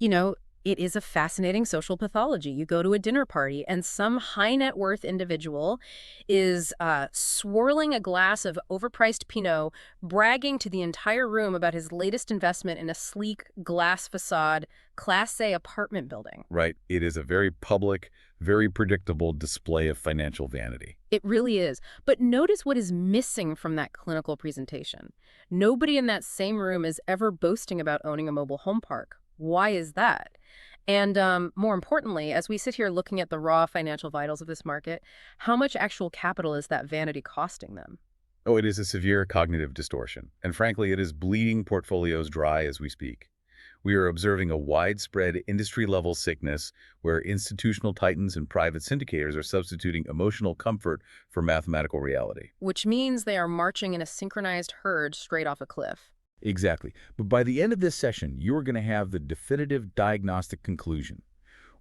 You know, it is a fascinating social pathology. You go to a dinner party and some high net worth individual is swirling a glass of overpriced Pinot, bragging to the entire room about his latest investment in a sleek glass facade Class A apartment building. Right. It is a very public, very predictable display of financial vanity. It really is. But notice what is missing from that clinical presentation. Nobody in that same room is ever boasting about owning a mobile home park. Why is that? And more importantly, as we sit here looking at the raw financial vitals of this market, how much actual capital is that vanity costing them? Oh, it is a severe cognitive distortion. And frankly, it is bleeding portfolios dry as we speak. We are observing a widespread industry-level sickness where institutional titans and private syndicators are substituting emotional comfort for mathematical reality. Which means they are marching in a synchronized herd straight off a cliff. Exactly. But by the end of this session, you are going to have the definitive diagnostic conclusion.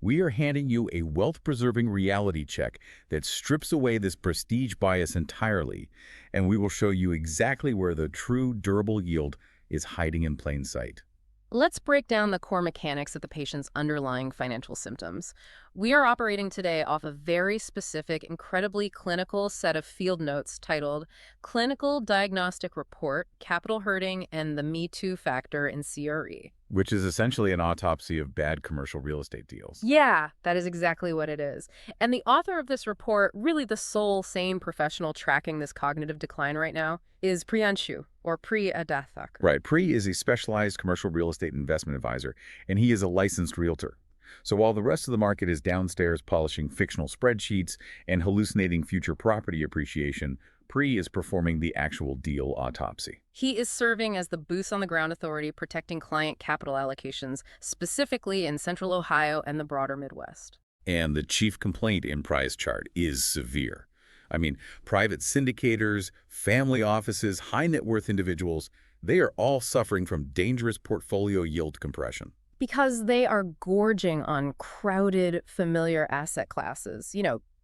We are handing you a wealth-preserving reality check that strips away this prestige bias entirely, and we will show you exactly where the true durable yield is hiding in plain sight. Let's break down the core mechanics of the patient's underlying financial symptoms. We are operating today off a very specific, incredibly clinical set of field notes titled Clinical Diagnostic Report, Capital Herding, and the Me Too Factor in CRE. Which is essentially an autopsy of bad commercial real estate deals. Yeah, that is exactly what it is. And the author of this report, really the sole sane professional tracking this cognitive decline right now, is Priyanshu, or Priya Dathak. Right. Pri is a specialized commercial real estate investment advisor, and he is a licensed realtor. So while the rest of the market is downstairs polishing fictional spreadsheets and hallucinating future property appreciation, Pri is performing the actual deal autopsy. He is serving as the boots-on-the-ground authority protecting client capital allocations, specifically in Central Ohio and the broader Midwest. And the chief complaint in Pri's chart is severe. I mean, private syndicators, family offices, high net worth individuals, they are all suffering from dangerous portfolio yield compression. Because they are gorging on crowded, familiar asset classes.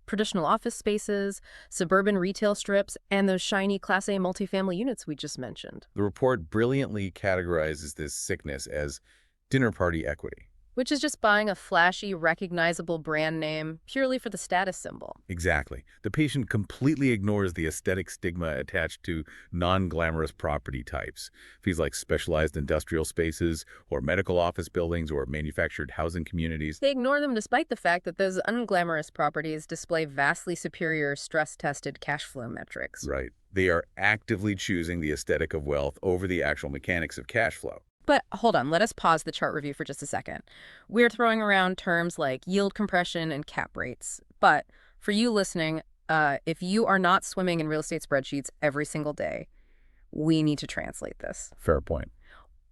Traditional office spaces, suburban retail strips, and those shiny Class A multifamily units we just mentioned. The report brilliantly categorizes this sickness as dinner party equity. Which is just buying a flashy, recognizable brand name purely for the status symbol. Exactly. The patient completely ignores the aesthetic stigma attached to non-glamorous property types. Fees like specialized industrial spaces, or medical office buildings, or manufactured housing communities. They ignore them despite the fact that those unglamorous properties display vastly superior stress-tested cash flow metrics. Right. They are actively choosing the aesthetic of wealth over the actual mechanics of cash flow. But hold on, let us pause the chart review for just a second. We're throwing around terms like yield compression and cap rates. But for you listening, if you are not swimming in real estate spreadsheets every single day, we need to translate this. Fair point.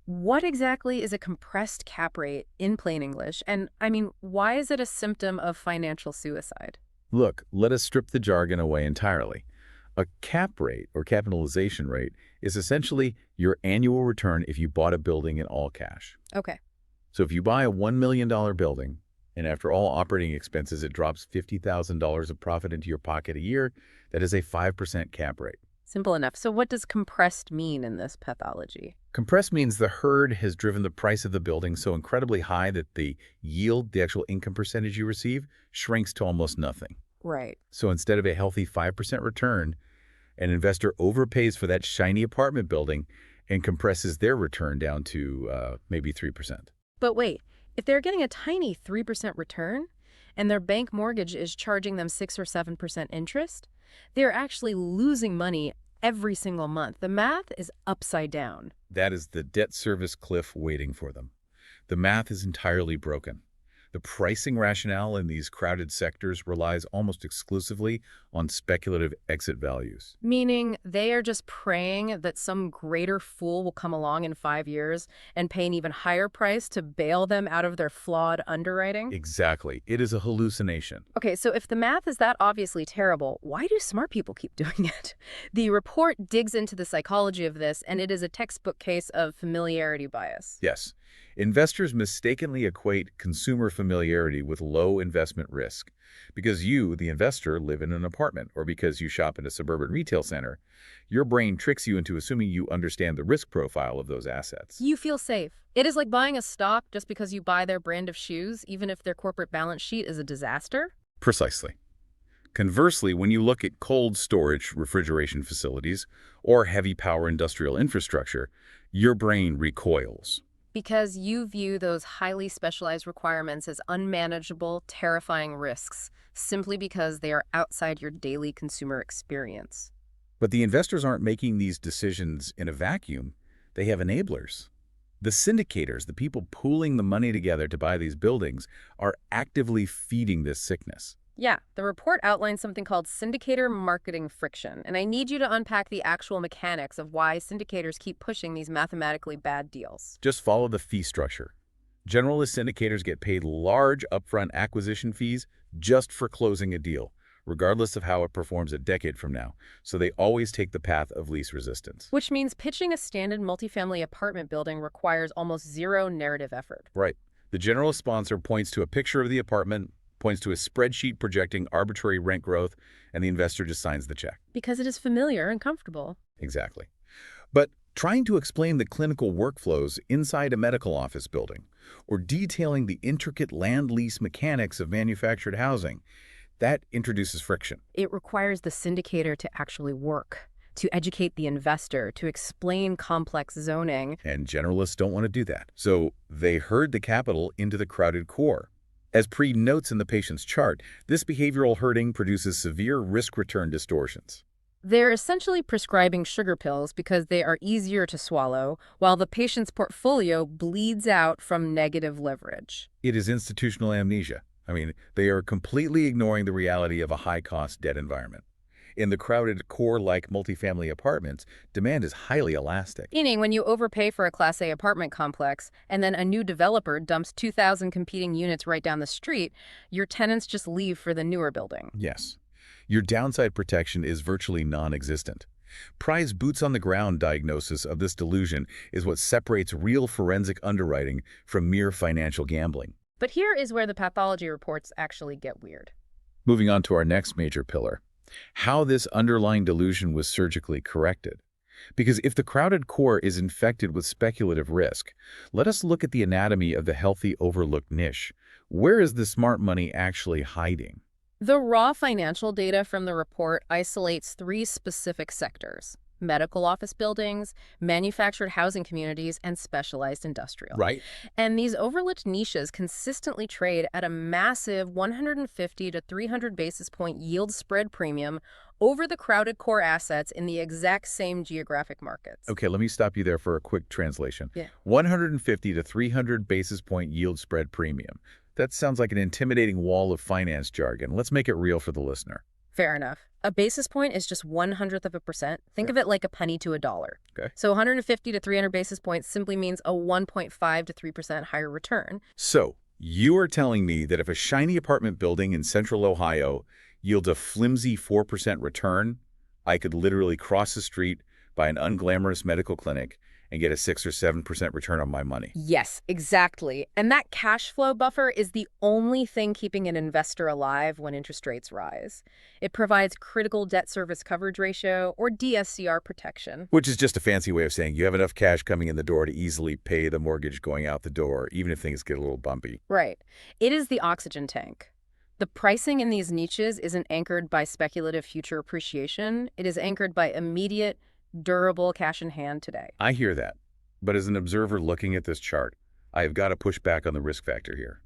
What exactly is a compressed cap rate in plain English? And I mean, why is it a symptom of financial suicide? Look, let us strip the jargon away entirely. A cap rate, or capitalization rate, is essentially your annual return if you bought a building in all cash. Okay. So if you buy a $1 million building, and after all operating expenses, it drops $50,000 of profit into your pocket a year, that is a 5% cap rate. Simple enough. So what does compressed mean in this pathology? Compressed means the herd has driven the price of the building so incredibly high that the yield, the actual income percentage you receive, shrinks to almost nothing. Right. So instead of a healthy 5% return, an investor overpays for that shiny apartment building and compresses their return down to maybe 3%. But wait, if they're getting a tiny 3% return and their bank mortgage is charging them 6 or 7% interest, they're actually losing money every single month. The math is upside down. That is the debt service cliff waiting for them. The math is entirely broken. The pricing rationale in these crowded sectors relies almost exclusively on speculative exit values. Meaning they are just praying that some greater fool will come along in 5 years and pay an even higher price to bail them out of their flawed underwriting? Exactly. It is a hallucination. Okay, so if the math is that obviously terrible, why do smart people keep doing it? The report digs into the psychology of this, and it is a textbook case of familiarity bias. Yes. Investors mistakenly equate consumer familiarity with low investment risk. Because you, the investor, live in an apartment, or because you shop in a suburban retail center, your brain tricks you into assuming you understand the risk profile of those assets. You feel safe. It is like buying a stock just because you buy their brand of shoes, even if their corporate balance sheet is a disaster. Precisely. Conversely, when you look at cold storage refrigeration facilities or heavy power industrial infrastructure, your brain recoils. Because you view those highly specialized requirements as unmanageable, terrifying risks, simply because they are outside your daily consumer experience. But the investors aren't making these decisions in a vacuum. They have enablers. The syndicators, the people pooling the money together to buy these buildings, are actively feeding this sickness. Yeah, the report outlines something called syndicator marketing friction, and I need you to unpack the actual mechanics of why syndicators keep pushing these mathematically bad deals. Just follow the fee structure. Generalist syndicators get paid large upfront acquisition fees just for closing a deal, regardless of how it performs a decade from now, so they always take the path of least resistance. Which means pitching a standard multifamily apartment building requires almost zero narrative effort. Right. The generalist sponsor points to a picture of the apartment, points to a spreadsheet projecting arbitrary rent growth, and the investor just signs the check. Because it is familiar and comfortable. Exactly. But trying to explain the clinical workflows inside a medical office building, or detailing the intricate land lease mechanics of manufactured housing, that introduces friction. It requires the syndicator to actually work, to educate the investor, to explain complex zoning. And generalists don't want to do that. So they herd the capital into the crowded core. As Pre notes in the patient's chart, this behavioral herding produces severe risk-return distortions. They're essentially prescribing sugar pills because they are easier to swallow, while the patient's portfolio bleeds out from negative leverage. It is institutional amnesia. I mean, they are completely ignoring the reality of a high-cost debt environment. In the crowded core-like multifamily apartments, demand is highly elastic. Meaning when you overpay for a Class A apartment complex and then a new developer dumps 2,000 competing units right down the street, your tenants just leave for the newer building. Yes. Your downside protection is virtually non-existent. Pry's boots-on-the-ground diagnosis of this delusion is what separates real forensic underwriting from mere financial gambling. But here is where the pathology reports actually get weird. Moving on to our next major pillar, how this underlying delusion was surgically corrected. Because if the crowded core is infected with speculative risk, let us look at the anatomy of the healthy overlooked niche. Where is the smart money actually hiding? The raw financial data from the report isolates three specific sectors: medical office buildings, manufactured housing communities, and specialized industrial. Right. And these overlooked niches consistently trade at a massive 150 to 300 basis point yield spread premium over the crowded core assets in the exact same geographic markets. Okay, let me stop you there for a quick translation. Yeah. 150 to 300 basis point yield spread premium. That sounds like an intimidating wall of finance jargon. Let's make it real for the listener. Fair enough. A basis point is just 1/100%. Think of it like a penny to a dollar. Okay. So 150 to 300 basis points simply means a 1.5 to 3% higher return. So, you are telling me that if a shiny apartment building in central Ohio yields a flimsy 4% return, I could literally cross the street, buy an unglamorous medical clinic, and get a 6 or 7% return on my money. Yes, exactly. And that cash flow buffer is the only thing keeping an investor alive when interest rates rise. It provides critical debt service coverage ratio, or DSCR protection. Which is just a fancy way of saying you have enough cash coming in the door to easily pay the mortgage going out the door, even if things get a little bumpy. Right. It is the oxygen tank. The pricing in these niches isn't anchored by speculative future appreciation. It is anchored by immediate, durable cash in hand today. I hear that. But as an observer looking at this chart, I have got to push back on the risk factor here.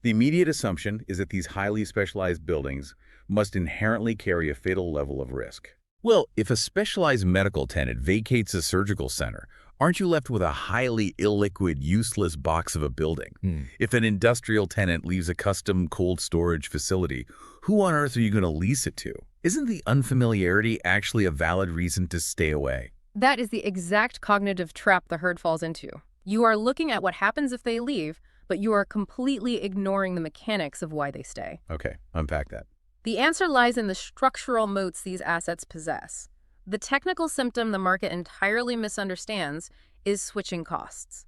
The immediate assumption is that these highly specialized buildings must inherently carry a fatal level of risk. Well, if a specialized medical tenant vacates a surgical center, aren't you left with a highly illiquid, useless box of a building? If an industrial tenant leaves a custom cold storage facility, who on earth are you going to lease it to? Isn't the unfamiliarity actually a valid reason to stay away? That is the exact cognitive trap the herd falls into. You are looking at what happens if they leave, but you are completely ignoring the mechanics of why they stay. Okay, unpack that. The answer lies in the structural moats these assets possess. The technical symptom the market entirely misunderstands is switching costs.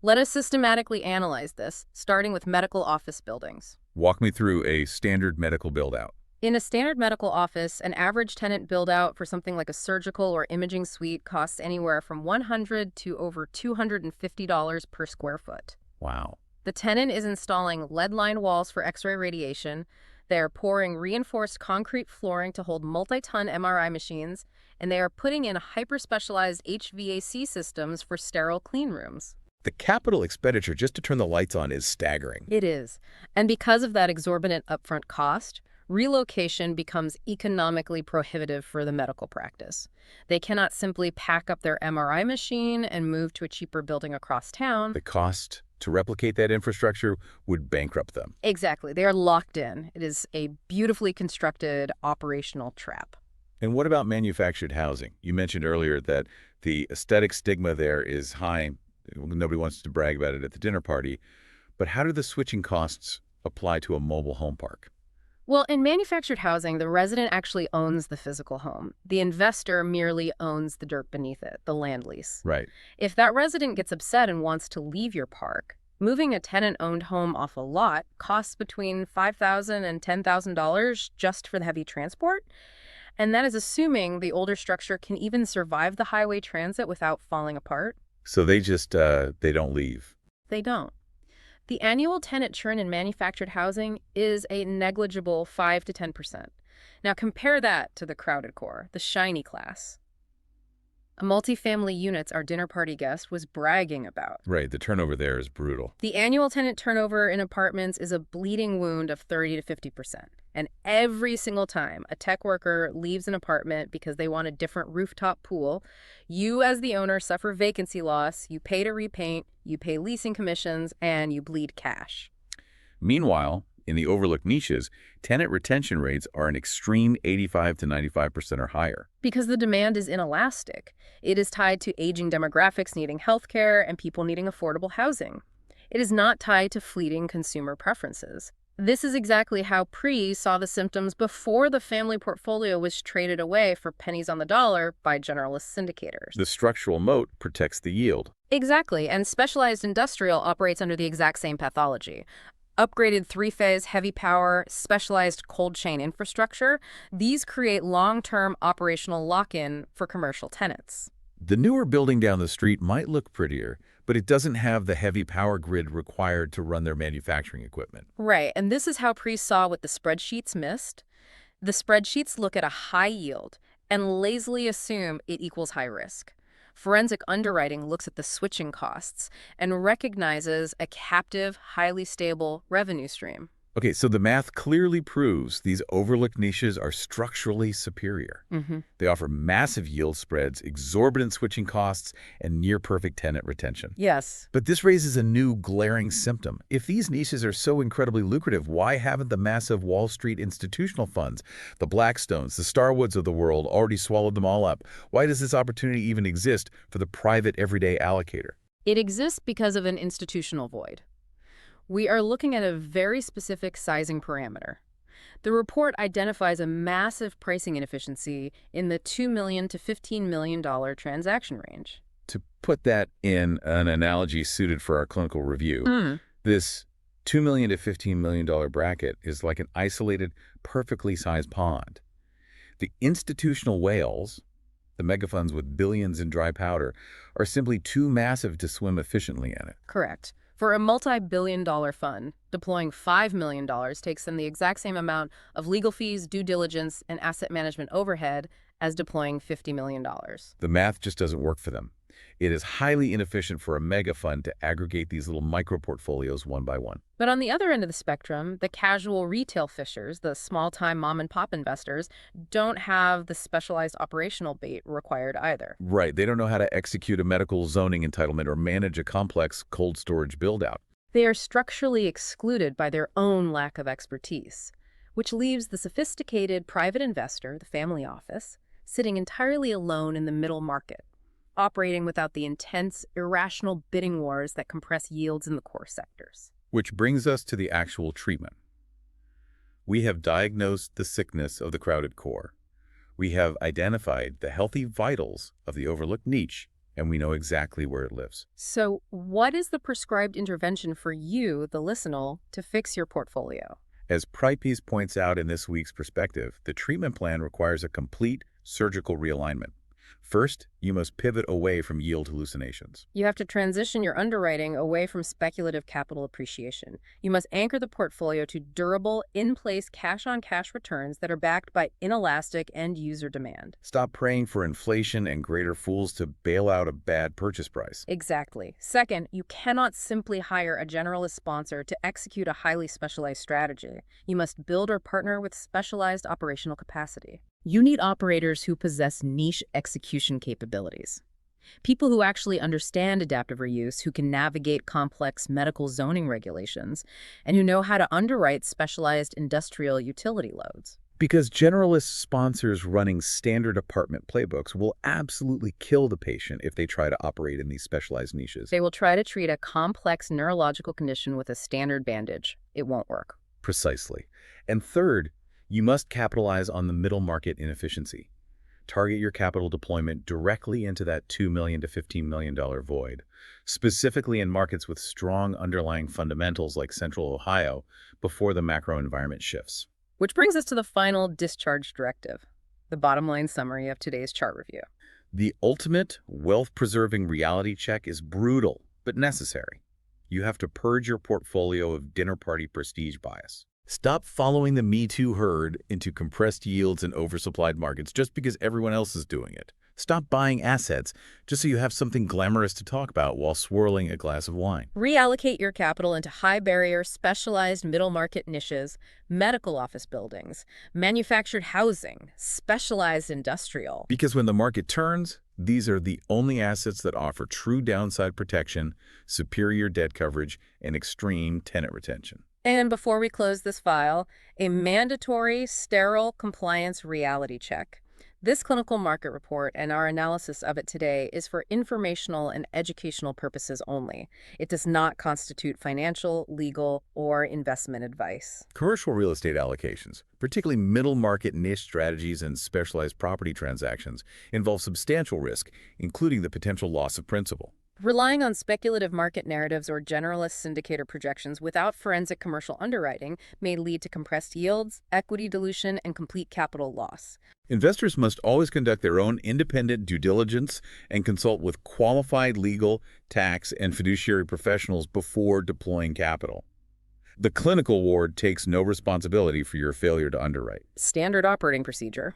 Let us systematically analyze this, starting with medical office buildings. Walk me through a standard medical build-out. In a standard medical office, an average tenant build-out for something like a surgical or imaging suite costs anywhere from $100 to over $250 per square foot. Wow. The tenant is installing lead-lined walls for X-ray radiation. They are pouring reinforced concrete flooring to hold multi-ton MRI machines, and they are putting in hyper-specialized HVAC systems for sterile clean rooms. The capital expenditure just to turn the lights on is staggering. It is. And because of that exorbitant upfront cost, relocation becomes economically prohibitive for the medical practice. They cannot simply pack up their MRI machine and move to a cheaper building across town. The cost to replicate that infrastructure would bankrupt them. Exactly. They are locked in. It is a beautifully constructed operational trap. And what about manufactured housing? You mentioned earlier that the aesthetic stigma there is high. Nobody wants to brag about it at the dinner party. But how do the switching costs apply to a mobile home park? Well, in manufactured housing, the resident actually owns the physical home. The investor merely owns the dirt beneath it, the land lease. Right. If that resident gets upset and wants to leave your park, moving a tenant-owned home off a lot costs between $5,000 and $10,000 just for the heavy transport. And that is assuming the older structure can even survive the highway transit without falling apart. So they just, they don't leave. They don't. The annual tenant churn in manufactured housing is a negligible 5 to 10%. Now compare that to the crowded core, the shiny class. A multifamily units our dinner party guest was bragging about. Right, the turnover there is brutal. The annual tenant turnover in apartments is a bleeding wound of 30 to 50%. And every single time a tech worker leaves an apartment because they want a different rooftop pool, you as the owner suffer vacancy loss, you pay to repaint, you pay leasing commissions, and you bleed cash. Meanwhile, in the overlooked niches, tenant retention rates are an extreme 85 to 95% or higher. Because the demand is inelastic. It is tied to aging demographics needing healthcare and people needing affordable housing. It is not tied to fleeting consumer preferences. This is exactly how PRE saw the symptoms before the family portfolio was traded away for pennies on the dollar by generalist syndicators. The structural moat protects the yield. Exactly, and specialized industrial operates under the exact same pathology. Upgraded three-phase heavy power, specialized cold chain infrastructure, these create long-term operational lock-in for commercial tenants. The newer building down the street might look prettier, but it doesn't have the heavy power grid required to run their manufacturing equipment. Right, and this is how PRE saw what the spreadsheets missed. The spreadsheets look at a high yield and lazily assume it equals high risk. Forensic underwriting looks at the switching costs and recognizes a captive, highly stable revenue stream. Okay, so the math clearly proves these overlooked niches are structurally superior. They offer massive yield spreads, exorbitant switching costs, and near-perfect tenant retention. Yes. But this raises a new glaring symptom. If these niches are so incredibly lucrative, why haven't the massive Wall Street institutional funds, the Blackstones, the Starwoods of the world, already swallowed them all up? Why does this opportunity even exist for the private everyday allocator? It exists because of an institutional void. We are looking at a very specific sizing parameter. The report identifies a massive pricing inefficiency in the $2 million to $15 million transaction range. To put that in an analogy suited for our clinical review, this $2 million to $15 million bracket is like an isolated, perfectly sized pond. The institutional whales, the megafunds with billions in dry powder, are simply too massive to swim efficiently in it. Correct. For a multi-billion-dollar fund, deploying $5 million takes them the exact same amount of legal fees, due diligence, and asset management overhead as deploying $50 million. The math just doesn't work for them. It is highly inefficient for a mega fund to aggregate these little micro portfolios one by one. But on the other end of the spectrum, the casual retail fishers, the small-time mom-and-pop investors, don't have the specialized operational bait required either. Right. They don't know how to execute a medical zoning entitlement or manage a complex cold storage build-out. They are structurally excluded by their own lack of expertise, which leaves the sophisticated private investor, the family office, sitting entirely alone in the middle market, operating without the intense, irrational bidding wars that compress yields in the core sectors. Which brings us to the actual treatment. We have diagnosed the sickness of the crowded core. We have identified the healthy vitals of the overlooked niche and we know exactly where it lives. So, what is the prescribed intervention for you, the listener, to fix your portfolio? As Pripees points out in this week's perspective, the treatment plan requires a complete surgical realignment. First, you must pivot away from yield hallucinations. You have to transition your underwriting away from speculative capital appreciation. You must anchor the portfolio to durable, in-place cash-on-cash returns that are backed by inelastic end-user demand. Stop praying for inflation and greater fools to bail out a bad purchase price. Exactly. Second, you cannot simply hire a generalist sponsor to execute a highly specialized strategy. You must build or partner with specialized operational capacity. You need operators who possess niche execution capabilities. People who actually understand adaptive reuse, who can navigate complex medical zoning regulations, and who know how to underwrite specialized industrial utility loads. Because generalist sponsors running standard apartment playbooks will absolutely kill the patient if they try to operate in these specialized niches. They will try to treat a complex neurological condition with a standard bandage. It won't work. Precisely. And third, you must capitalize on the middle market inefficiency. Target your capital deployment directly into that $2 million to $15 million void, specifically in markets with strong underlying fundamentals like Central Ohio before the macro environment shifts. Which brings us to the final discharge directive, the bottom line summary of today's chart review. The ultimate wealth-preserving reality check is brutal, but necessary. You have to purge your portfolio of dinner party prestige bias. Stop following the Me Too herd into compressed yields and oversupplied markets just because everyone else is doing it. Stop buying assets just so you have something glamorous to talk about while swirling a glass of wine. Reallocate your capital into high-barrier, specialized middle-market niches, medical office buildings, manufactured housing, specialized industrial. Because when the market turns, these are the only assets that offer true downside protection, superior debt coverage, and extreme tenant retention. And before we close this file, a mandatory sterile compliance reality check. This clinical market report and our analysis of it today is for informational and educational purposes only. It does not constitute financial, legal, or investment advice. Commercial real estate allocations, particularly middle market niche strategies and specialized property transactions, involve substantial risk, including the potential loss of principal. Relying on speculative market narratives or generalist syndicator projections without forensic commercial underwriting may lead to compressed yields, equity dilution, and complete capital loss. Investors must always conduct their own independent due diligence and consult with qualified legal, tax, and fiduciary professionals before deploying capital. The clinical ward takes no responsibility for your failure to underwrite. Standard operating procedure.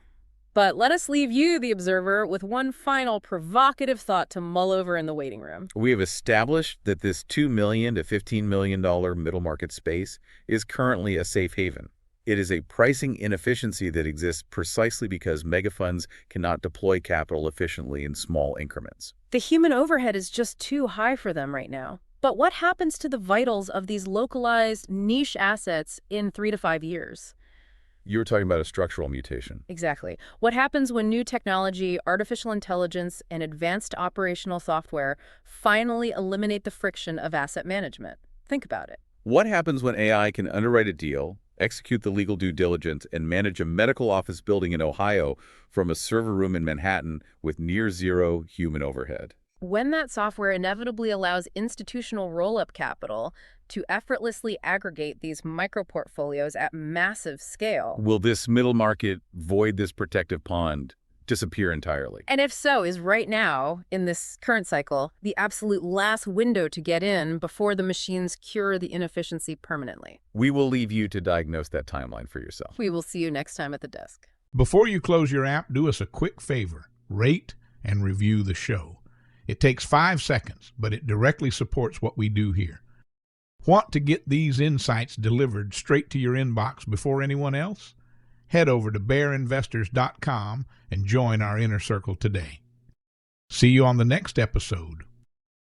But let us leave you, the observer, with one final provocative thought to mull over in the waiting room. We have established that this $2 million to $15 million middle market space is currently a safe haven. It is a pricing inefficiency that exists precisely because megafunds cannot deploy capital efficiently in small increments. The human overhead is just too high for them right now. But what happens to the vitals of these localized niche assets in 3 to 5 years? You were talking about a structural mutation. Exactly. What happens when new technology, artificial intelligence, and advanced operational software finally eliminate the friction of asset management? Think about it. What happens when AI can underwrite a deal, execute the legal due diligence, and manage a medical office building in Ohio from a server room in Manhattan with near zero human overhead? When that software inevitably allows institutional roll-up capital to effortlessly aggregate these micro-portfolios at massive scale. Will this middle market void this protective pond disappear entirely? And if so, is right now, in this current cycle, the absolute last window to get in before the machines cure the inefficiency permanently? We will leave you to diagnose that timeline for yourself. We will see you next time at the desk. Before you close your app, do us a quick favor. Rate and review the show. It takes 5 seconds, but it directly supports what we do here. Want to get these insights delivered straight to your inbox before anyone else? Head over to bearinvestors.com and join our inner circle today. See you on the next episode.